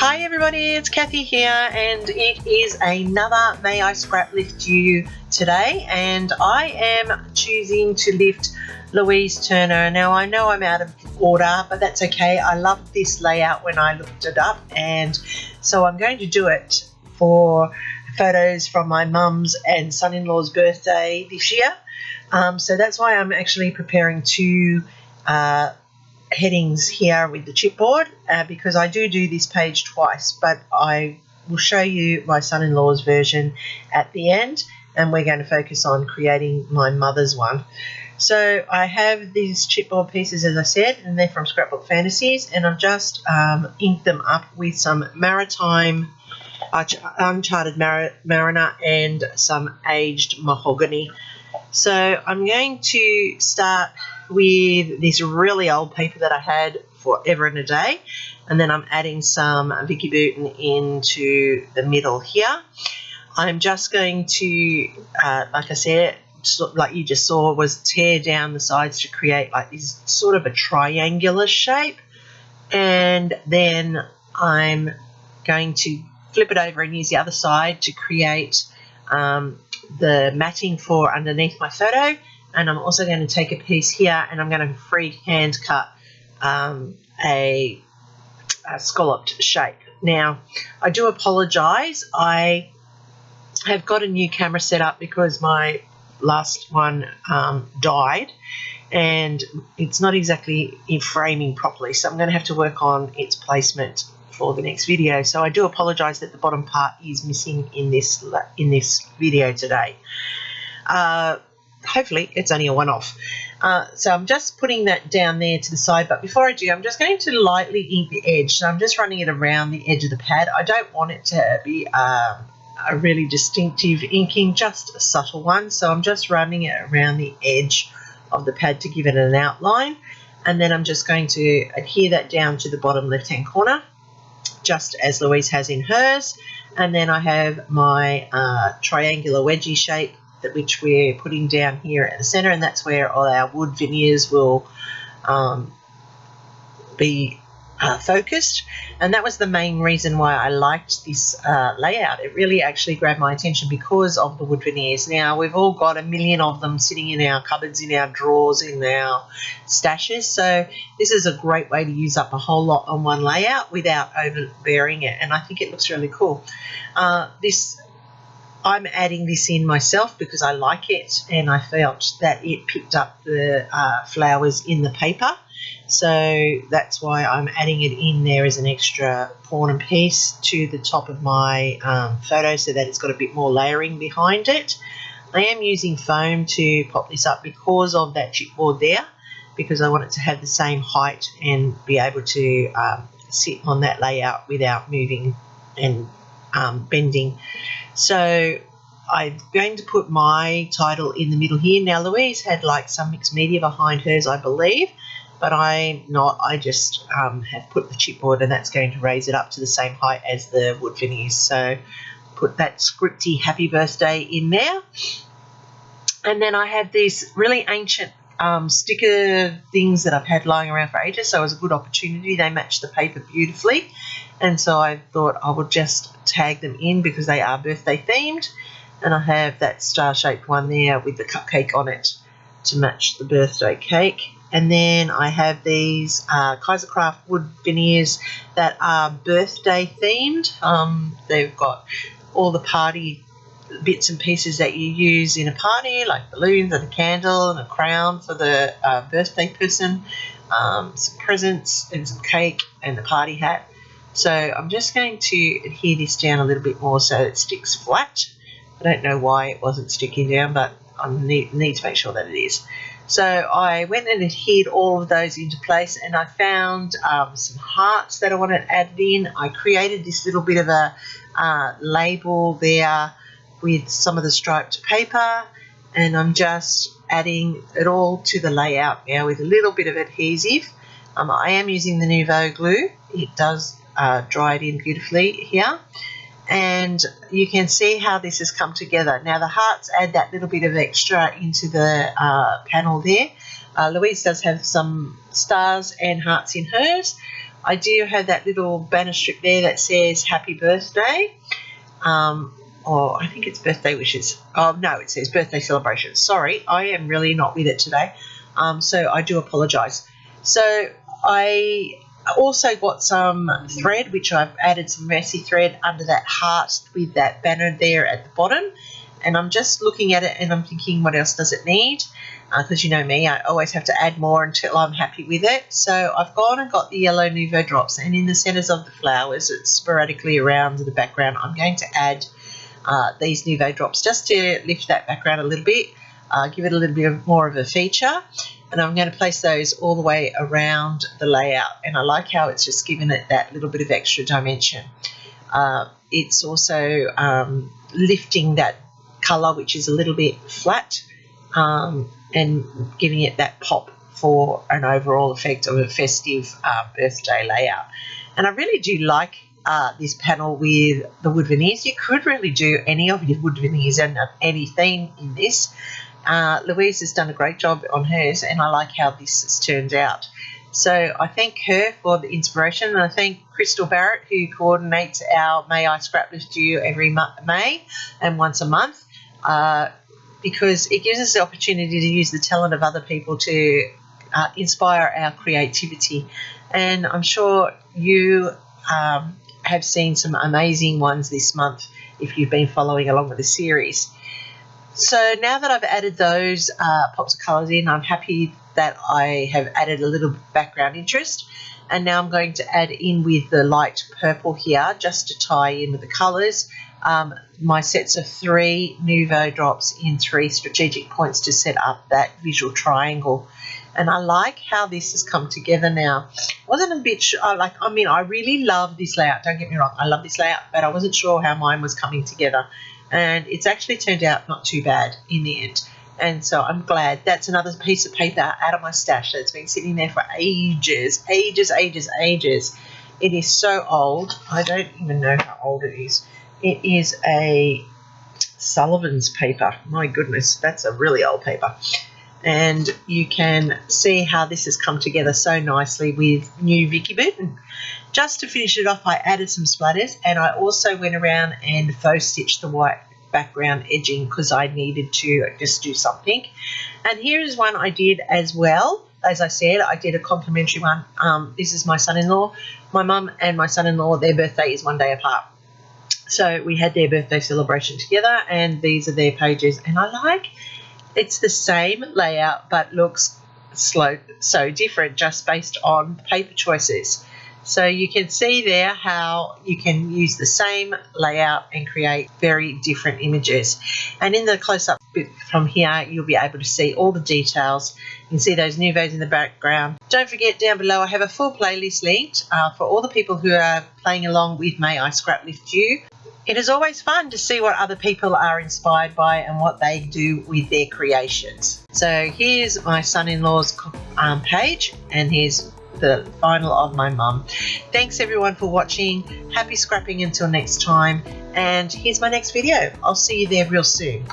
Hi everybody, it's Kathy here, and it is another May I Scraplift You today, and I am choosing to lift Louise Turner. Now I know I'm out of order, but that's okay. I loved this layout when I looked it up, and so I'm going to do it for photos from my mum's and son-in-law's birthday this year. So that's why I'm actually preparing two headings here with the chipboard, because I do this page twice, but I will show you my son-in-law's version at the end, and we're going to focus on creating my mother's one. So I have these chipboard pieces, as I said, and they're from Scrapbook Fantasies, and I've just inked them up with some maritime uncharted mariner and some aged mahogany. So I'm going to start with this really old paper that I had forever and a day, and then I'm adding some Vicky Bouton into the middle here. I'm just going to, like I said, like you just saw, was tear down the sides to create like this sort of a triangular shape, and then I'm going to flip it over and use the other side to create the matting for underneath my photo. And I'm also going to take a piece here and I'm going to freehand cut a scalloped shape. Now, I do apologise. I have got a new camera set up because my last one died, and it's not exactly in framing properly, so I'm going to have to work on its placement for the next video. So I do apologise that the bottom part is missing in this video today. Hopefully it's only a one-off. So I'm just putting that down there to the side, but before I do, I'm just going to lightly ink the edge. So I'm just running it around the edge of the pad. I don't want it to be a really distinctive inking, just a subtle one. So I'm just running it around the edge of the pad to give it an outline, and then I'm just going to adhere that down to the bottom left-hand corner, just as Louise has in hers. And then I have my triangular wedgie shape, which we're putting down here at the center, and that's where all our wood veneers will be focused. And that was the main reason why I liked this layout. It really actually grabbed my attention because of the wood veneers. Now, we've all got a million of them sitting in our cupboards, in our drawers, in our stashes, so this is a great way to use up a whole lot on one layout without overbearing it, and I think it looks really cool. I'm adding this in myself because I like it, and I felt that it picked up the flowers in the paper. So that's why I'm adding it in there as an extra pawn and piece to the top of my photo, so that it's got a bit more layering behind it. I am using foam to pop this up because of that chipboard there, because I want it to have the same height and be able to sit on that layout without moving and bending. So I'm going to put my title in the middle here. Now, Louise had like some mixed media behind hers, I believe, but I'm not. I just have put the chipboard, and that's going to raise it up to the same height as the wood veneers. So put that scripty happy birthday in there. And then I have these really ancient sticker things that I've had lying around for ages, so it was a good opportunity. They match the paper beautifully, and so I thought I would just tag them in because they are birthday themed. And I have that star-shaped one there with the cupcake on it to match the birthday cake. And then I have these Kaisercraft wood veneers that are birthday themed. They've got all the party bits and pieces that you use in a party, like balloons and a candle and a crown for the birthday person, some presents and some cake and the party hat. So I'm just going to adhere this down a little bit more so it sticks flat. I don't know why it wasn't sticking down, but I need to make sure that it is. So I went and adhered all of those into place, and I found some hearts that I wanted added in. I created this little bit of a label there with some of the striped paper, and I'm just adding it all to the layout now with a little bit of adhesive. I am using the Nouveau glue. It does dry it in beautifully here, and you can see how this has come together. Now the hearts add that little bit of extra into the panel there. Louise does have some stars and hearts in hers. I do have that little banner strip there that says happy birthday, or I think it's birthday wishes. Oh no, it says birthday celebration. Sorry, I am really not with it today, so I do apologise. So I also got some thread, which I've added some messy thread under that heart with that banner there at the bottom, and I'm just looking at it and I'm thinking, what else does it need? Because you know me, I always have to add more until I'm happy with it. So I've gone and got the yellow Nouveau drops, and in the centres of the flowers, it's sporadically around the background, I'm going to add these Nouveau drops just to lift that background a little bit, give it a little bit more of a feature, and I'm going to place those all the way around the layout, and I like how it's just given it that little bit of extra dimension. It's also lifting that colour, which is a little bit flat, and giving it that pop for an overall effect of a festive birthday layout. And I really do like this panel with the wood veneers. You could really do any of your wood veneers and any theme in this. Louise has done a great job on hers, and I like how this has turned out. So I thank her for the inspiration, and I thank Crystal Barrett, who coordinates our May I Scraplift You every May and once a month, because it gives us the opportunity to use the talent of other people to inspire our creativity. And I'm sure you have seen some amazing ones this month if you've been following along with the series. So now that I've added those pops of colours in, I'm happy that I have added a little background interest. And now I'm going to add in with the light purple here just to tie in with the colours. My sets of 3 Nouveau drops in 3 strategic points to set up that visual triangle. And I like how this has come together now. Wasn't a bit I really love this layout, don't get me wrong, I love this layout, but I wasn't sure how mine was coming together, and it's actually turned out not too bad in the end. And so I'm glad. That's another piece of paper out of my stash that's been sitting there for ages. It is so old, I don't even know how old it is. It is a Sullivan's paper. My goodness, that's a really old paper. And you can see how this has come together so nicely with new Vicky Booten. Just to finish it off, I added some splatters, and I also went around and faux stitched the white background edging because I needed to just do something. And here is one I did as well. As I said, I did a complimentary one. This is my son-in-law. My mum and my son-in-law, their birthday is one day apart. So we had their birthday celebration together, and these are their pages. And I like it's the same layout but looks so different just based on paper choices. So you can see there how you can use the same layout and create very different images. And in the close-up bit from here, you'll be able to see all the details. You can see those Nouveaux in the background. Don't forget, down below I have a full playlist linked for all the people who are playing along with May I Scraplift You. It is always fun to see what other people are inspired by and what they do with their creations. So here's my son-in-law's page, and here's the final of my mum. Thanks everyone for watching. Happy scrapping until next time, and here's my next video. I'll see you there real soon.